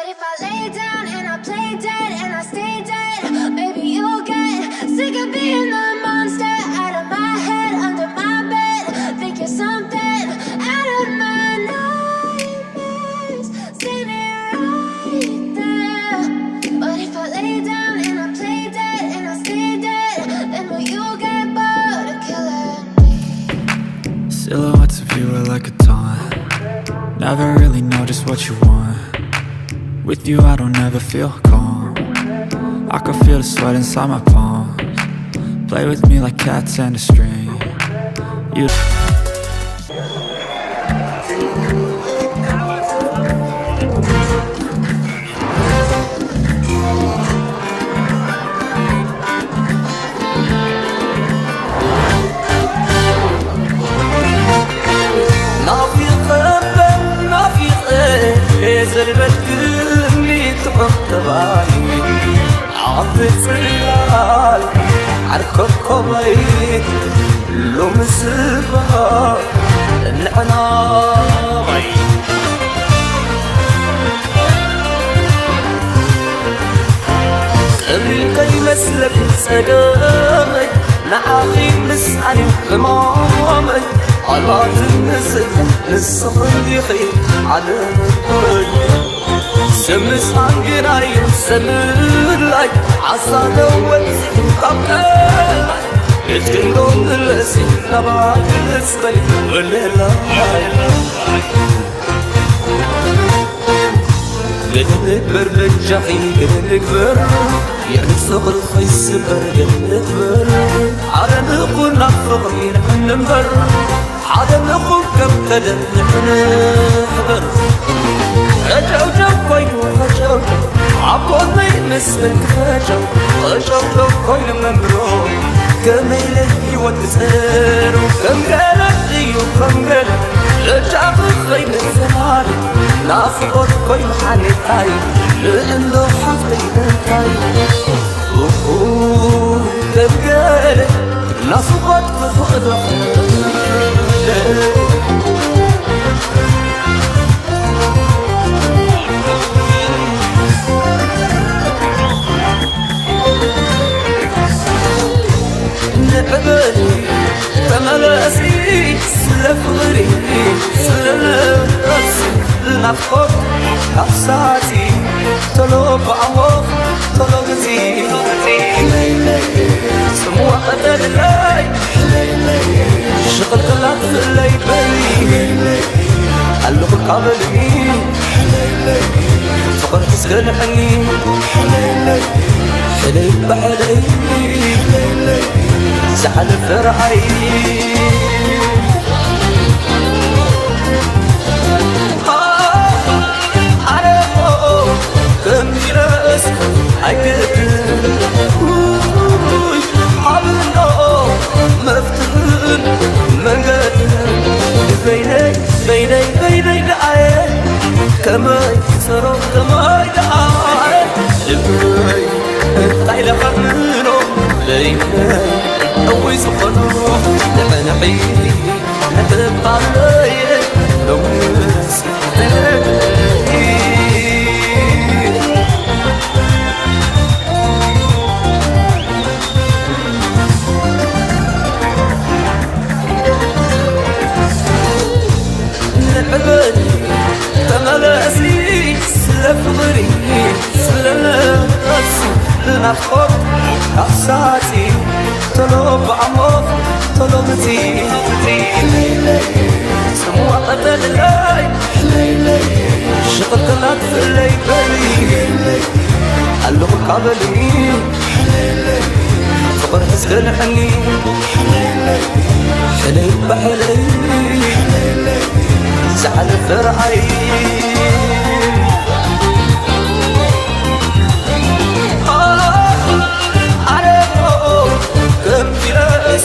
But if I lay down and I play dead and I stay dead, maybe you'll get sick of being the monster out of my head, under my bed. Think you're something out of my nightmares, standing right there. But if I lay down and I play dead and I stay dead, then will you get bored of killing me? Silhouettes of you are like a taunt. Never really know just what you want. With you I don't ever feel calm. I can feel the sweat inside my palms. Play with me like cats and a string. You مثلك صدامي نعاقي مسعني حمامي على النسل الصديقي على الطريق سمس عنقناي سملاي عصا دوت قبل يتكلون الاسي نبعد الاسقي والليلة قلبك برد جحيم قلبك برد يعني صغر خيس برد قلبك برد على نقول نفغي نحن نمبر على نقول كم قدر نحن نحبر رجعوا جوكوين وخجوا عقولي مسلك خجوا كوين ممرو كم إلهي وتسهروا كم قالت وكم قالت رجع بخير الزمان نافقت كوين حالي تاي لأنه حفتي تاي كم قالت نافقت بفقد نحبني تملاسي سلفغري سلفغري نفخر نفساتي تلو بعوض تلو غزي سموع قدر اللي شغل قلات اللي بي قلب قابلني فقر تسكن عني حلي بحلي زعل فرعي كم يرأس عقدن حبنا مفتن منقدن بيني دعاية كما يسروا كما يدعاية لبني طايلة خمنو لينا أوي سخنو لمن حيلي نتبع لي نوس نحبني تملاسي سلفغري سلفغري نفخر نفساتي طلب عمق طلبتي سموع قدر اللي شغل قلات اللي بي قلب قابلني فقر تسكن عني حلي بحلي زعل فرعي كم يرأس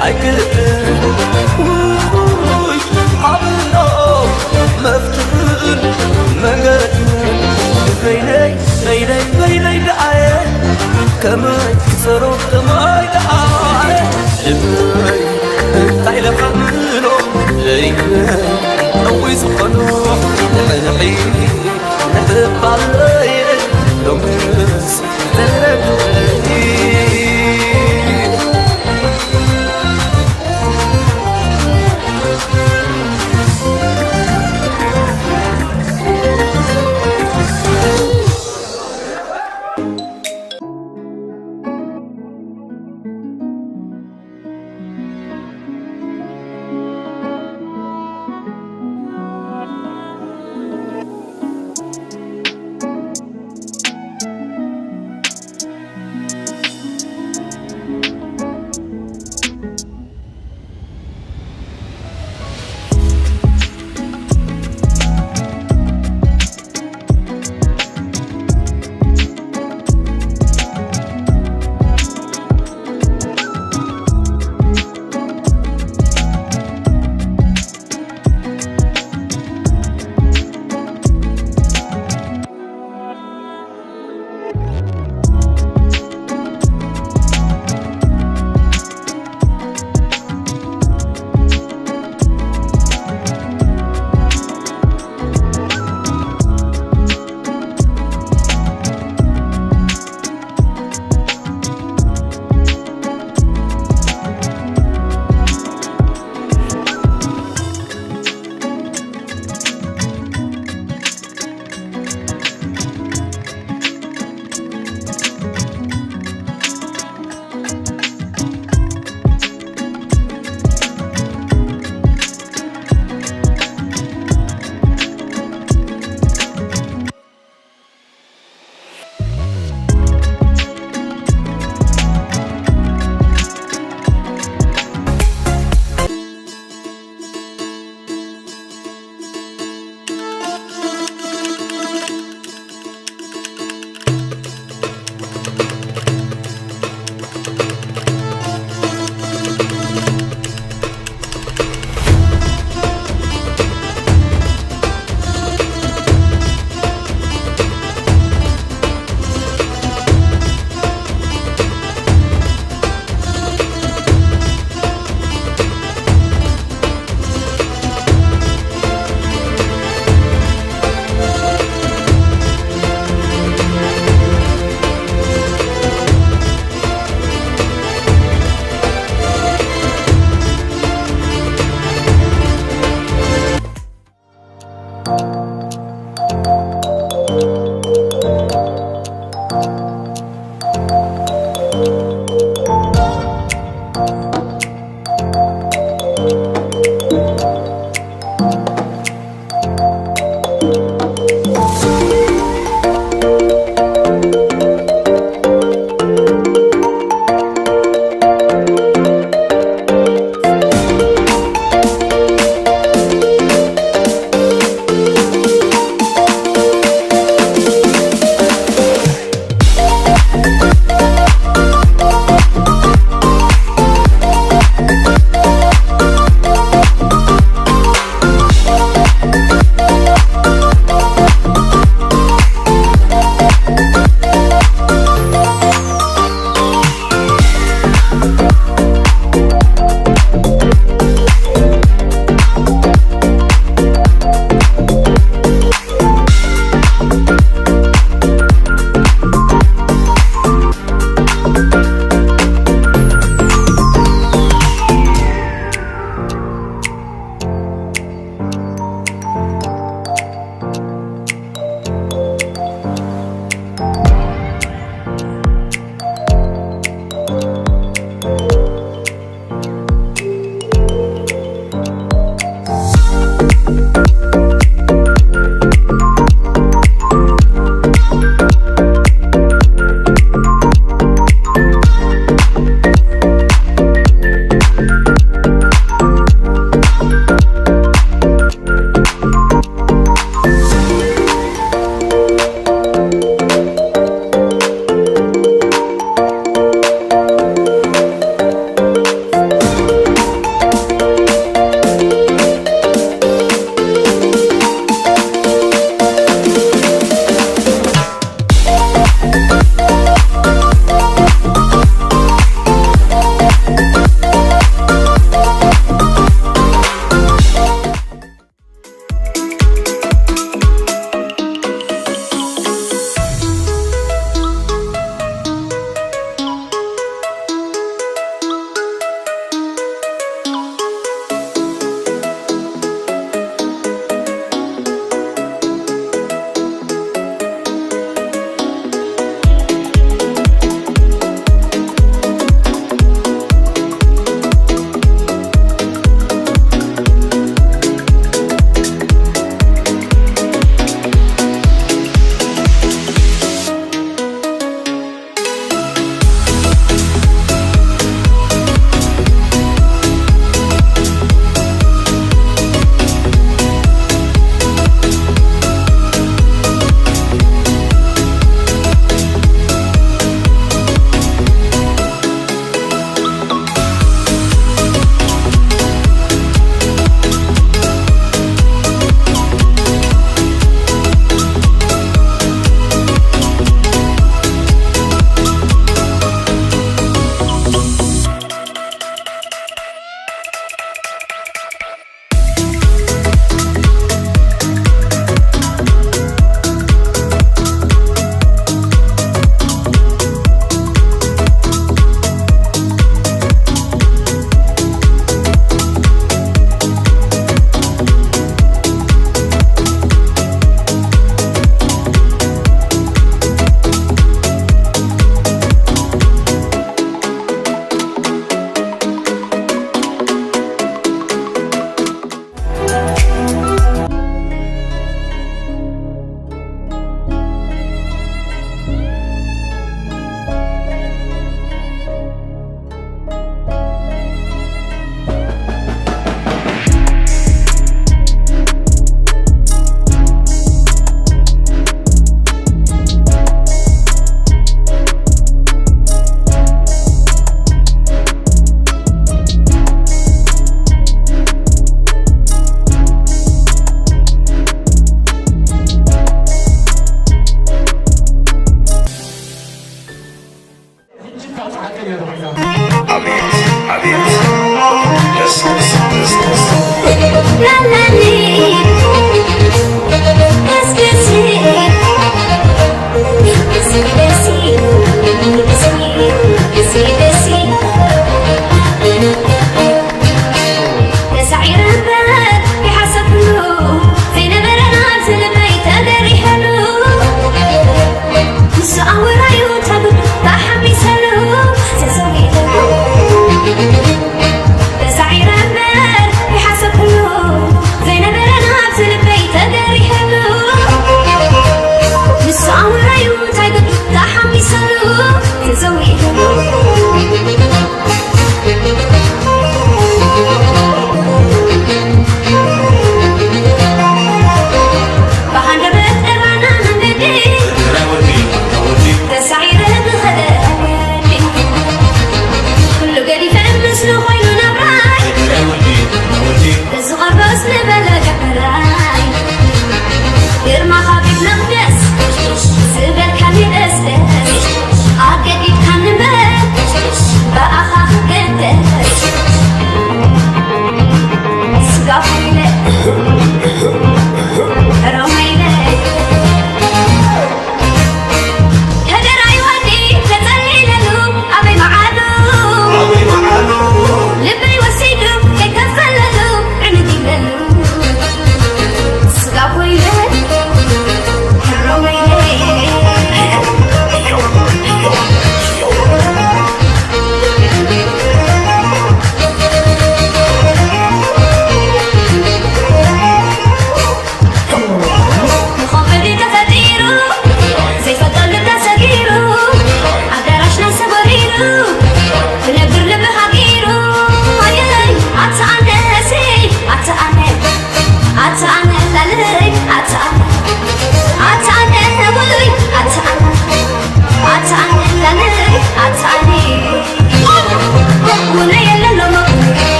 عقدن حبنا مفتن منقدن بيني دعاية كما يكسروا كما يدعاية لبني طايلة خمنو لينا أوي سخنو لمن حيلي تبالي لومس تردني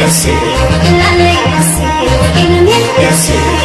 ياسي لا ياسي إلمي ياسي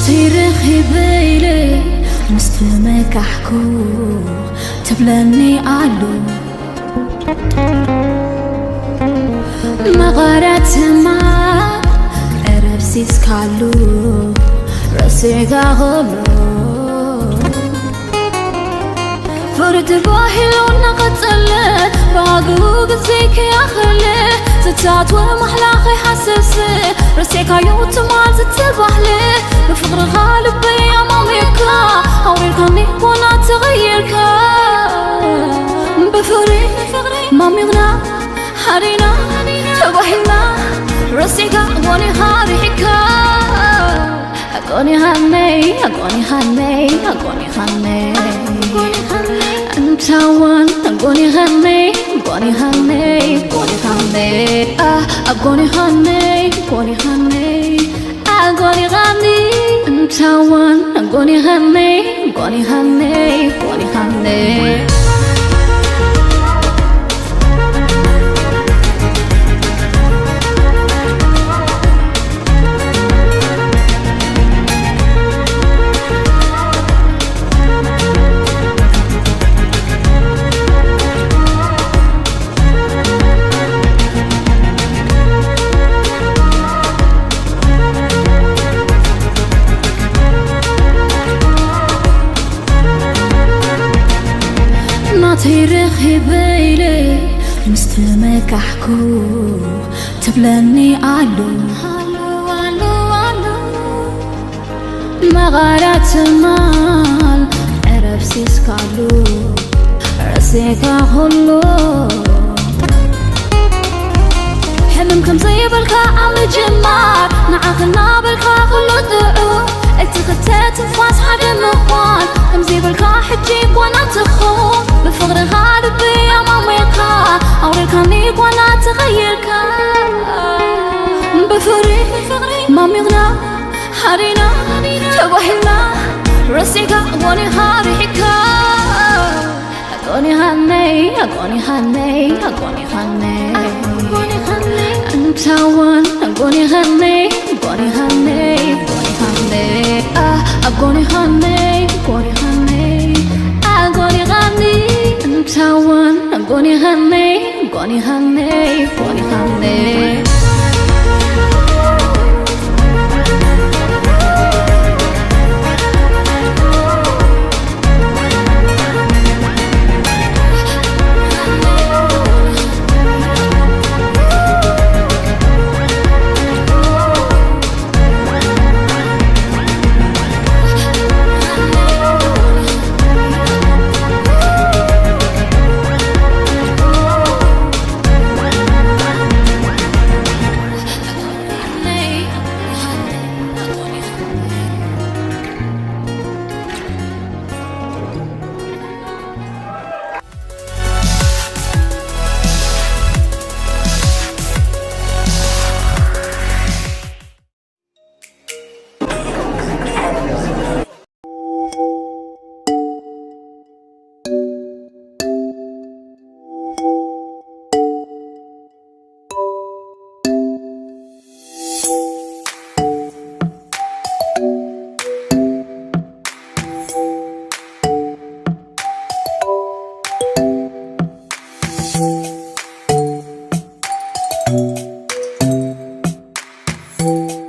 ناتي بيلي مستمك أحكو تبلني علو مغارات ما أربسيس كالو رسيقا غلو فرد باهلو نقتلت باقوق زيك يا خلي ستات ومحلاقي حسسي رسيقا يوت مال تتبحلي بفقر غالبي يا ماميكا أوريلكني وانا تغيركا بفقري ماميغنا حرينا تبحلنا رسيقا غوني هاريكا أغوني هاني أغوني هاني أغوني هاني أنتاوان أغوني هاني أغوني هاني أغوني هاني أغوني هاني أغوني هاني أغوني هاني أنتاوان أغوني هاني أغوني هاني أغوني هاني تيرخي بيلي مستمك أحكو تبلني علو مغارات مال عرفسيس كالو رسيكا هلو حلم كم زي بالكا عم جمار نعاقنا بالكا هلو دعو اتخذت انفاس حدا مخوان كم زي بالكا حجيب وانا تخون بفقر غالبي يا ماميكا أوريلكني وانا تغيركا بفقري ماميغنا حرينا تبحلنا رسيقا أغوني هاريكا أغوني هاني أغوني هاني أغوني هاني أنتاوان أغوني هاني أغوني هاني أغوني هاني أغوني هاني أغوني هاني أغوني غاني أنتاوان أغوني هاني أغوني هاني أغوني هاني Thank you.